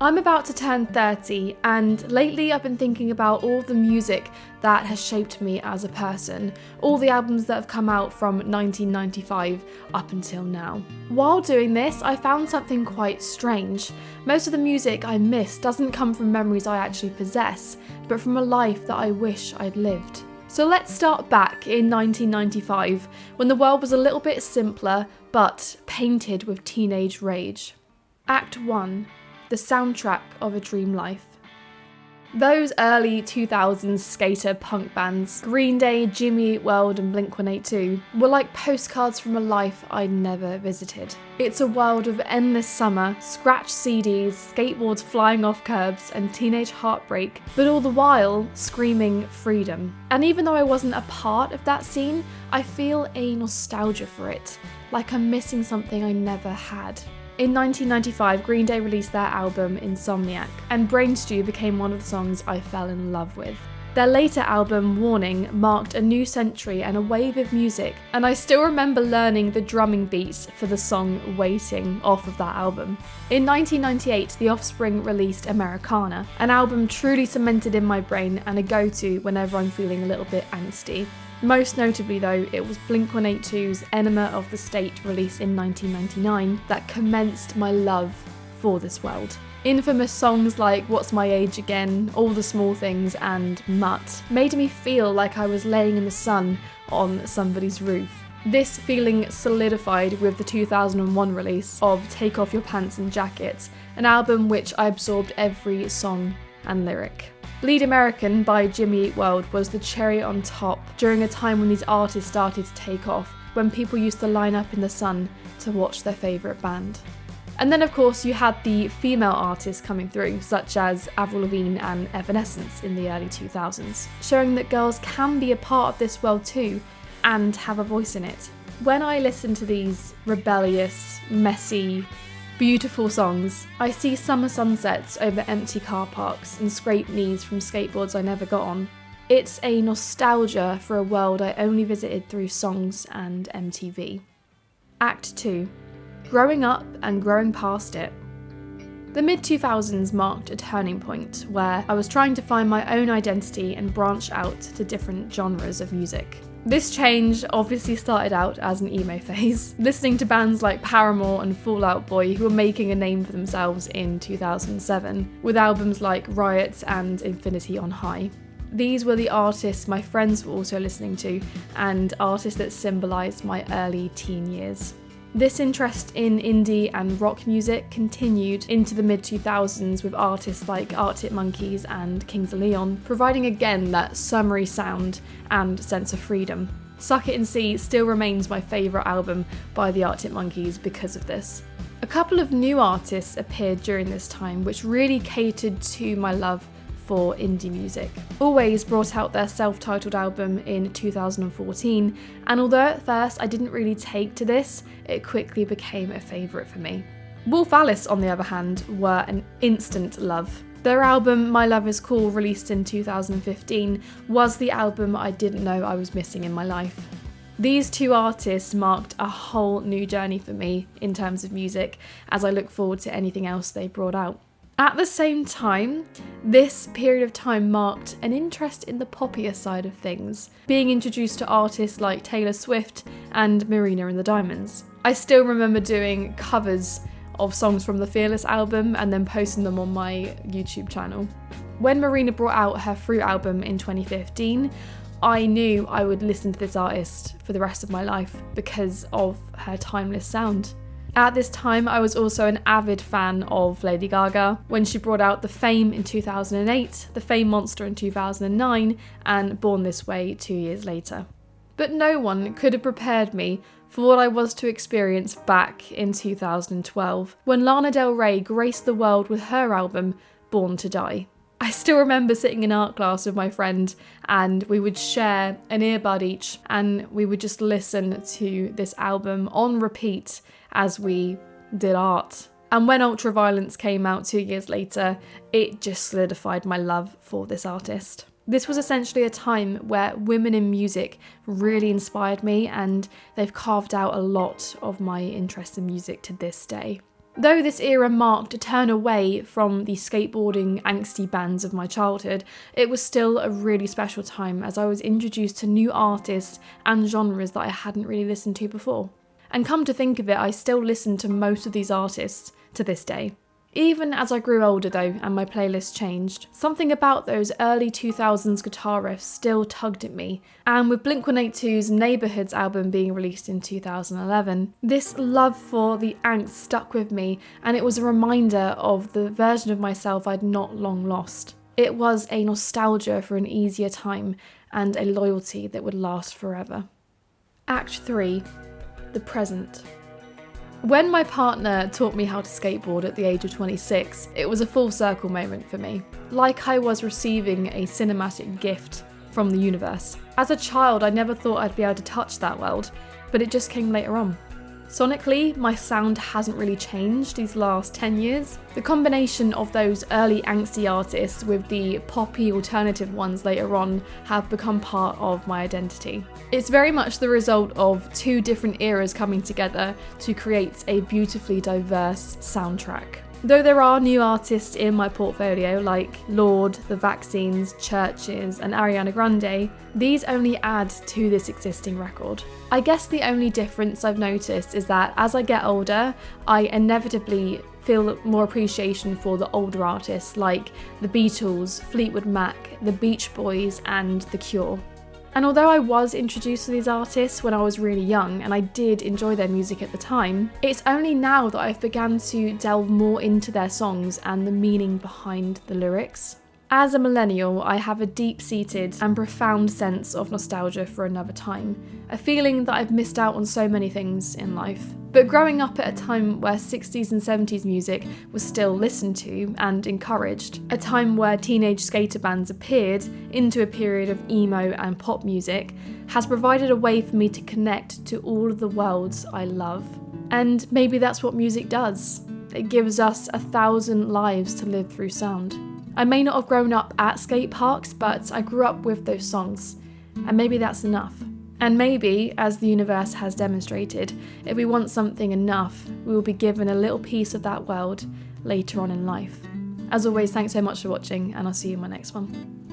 I'm about to turn 30, and lately I've been thinking about all the music that has shaped me as a person, all the albums that have come out from 1995 up until now. While doing this, I found something quite strange. Most of the music I miss doesn't come from memories I actually possess, but from a life that I wish I'd lived. So let's start back in 1995, when the world was a little bit simpler, but painted with teenage rage. Act 1. The soundtrack of a dream life. Those early 2000s skater punk bands, Green Day, Jimmy Eat World and Blink-182, were like postcards from a life I'd never visited. It's a world of endless summer, scratched CDs, skateboards flying off curbs and teenage heartbreak, but all the while screaming freedom. And even though I wasn't a part of that scene, I feel a nostalgia for it, like I'm missing something I never had. In 1995, Green Day released their album Insomniac, and Brain Stew became one of the songs I fell in love with. Their later album, Warning, marked a new century and a wave of music, and I still remember learning the drumming beats for the song Waiting off of that album. In 1998, The Offspring released Americana, an album truly cemented in my brain and a go-to whenever I'm feeling a little bit angsty. Most notably though, it was Blink-182's Enema of the State, released in 1999, that commenced my love for this world. Infamous songs like What's My Age Again, All the Small Things and Mutt made me feel like I was laying in the sun on somebody's roof. This feeling solidified with the 2001 release of Take Off Your Pants and Jackets, an album which I absorbed every song and lyric. Bleed American by Jimmy Eat World was the cherry on top during a time when these artists started to take off, when people used to line up in the sun to watch their favourite band. And then of course you had the female artists coming through, such as Avril Lavigne and Evanescence in the early 2000s, showing that girls can be a part of this world too, and have a voice in it. When I listen to these rebellious, messy, beautiful songs, I see summer sunsets over empty car parks and scraped knees from skateboards I never got on. It's a nostalgia for a world I only visited through songs and MTV. Act 2. Growing up and growing past it. The mid-2000s marked a turning point where I was trying to find my own identity and branch out to different genres of music. This change obviously started out as an emo phase, listening to bands like Paramore and Fall Out Boy who were making a name for themselves in 2007, with albums like Riot and Infinity on High. These were the artists my friends were also listening to, and artists that symbolised my early teen years. This interest in indie and rock music continued into the mid-2000s with artists like Arctic Monkeys and Kings of Leon, providing again that summery sound and sense of freedom. Suck It and See still remains my favourite album by the Arctic Monkeys because of this. A couple of new artists appeared during this time which really catered to my love for indie music. Always brought out their self-titled album in 2014, and although at first I didn't really take to this, it quickly became a favourite for me. Wolf Alice, on the other hand, were an instant love. Their album My Love Is Cool, released in 2015, was the album I didn't know I was missing in my life. These two artists marked a whole new journey for me in terms of music, as I look forward to anything else they brought out. At the same time, this period of time marked an interest in the poppier side of things, being introduced to artists like Taylor Swift and Marina and the Diamonds. I still remember doing covers of songs from the Fearless album and then posting them on my YouTube channel. When Marina brought out her Fruit album in 2015, I knew I would listen to this artist for the rest of my life because of her timeless sound. At this time, I was also an avid fan of Lady Gaga when she brought out The Fame in 2008, The Fame Monster in 2009, and Born This Way 2 years later. But no one could have prepared me for what I was to experience back in 2012, when Lana Del Rey graced the world with her album Born to Die. I still remember sitting in art class with my friend, and we would share an earbud each, and we would just listen to this album on repeat as we did art. And when Ultraviolence came out 2 years later, it just solidified my love for this artist. This was essentially a time where women in music really inspired me, and they've carved out a lot of my interest in music to this day. Though this era marked a turn away from the skateboarding angsty bands of my childhood, it was still a really special time as I was introduced to new artists and genres that I hadn't really listened to before. And come to think of it, I still listen to most of these artists to this day. Even as I grew older though, and my playlist changed, something about those early 2000s guitar riffs still tugged at me, and with Blink-182's Neighbourhoods album being released in 2011, this love for the angst stuck with me, and it was a reminder of the version of myself I'd not long lost. It was a nostalgia for an easier time, and a loyalty that would last forever. Act 3. The present. When my partner taught me how to skateboard at the age of 26, it was a full circle moment for me. Like I was receiving a cinematic gift from the universe. As a child, I never thought I'd be able to touch that world, but it just came later on. Sonically, my sound hasn't really changed these last 10 years. The combination of those early angsty artists with the poppy alternative ones later on have become part of my identity. It's very much the result of two different eras coming together to create a beautifully diverse soundtrack. Though there are new artists in my portfolio like Lorde, The Vaccines, Churches and Ariana Grande, these only add to this existing record. I guess the only difference I've noticed is that as I get older, I inevitably feel more appreciation for the older artists like the Beatles, Fleetwood Mac, the Beach Boys and The Cure. And although I was introduced to these artists when I was really young and I did enjoy their music at the time, it's only now that I've begun to delve more into their songs and the meaning behind the lyrics. As a millennial, I have a deep-seated and profound sense of nostalgia for another time, a feeling that I've missed out on so many things in life. But growing up at a time where 60s and 70s music was still listened to and encouraged, a time where teenage skater bands appeared into a period of emo and pop music, has provided a way for me to connect to all of the worlds I love. And maybe that's what music does. It gives us 1,000 lives to live through sound. I may not have grown up at skate parks, but I grew up with those songs, and maybe that's enough. And maybe, as the universe has demonstrated, if we want something enough, we will be given a little piece of that world later on in life. As always, thanks so much for watching, and I'll see you in my next one.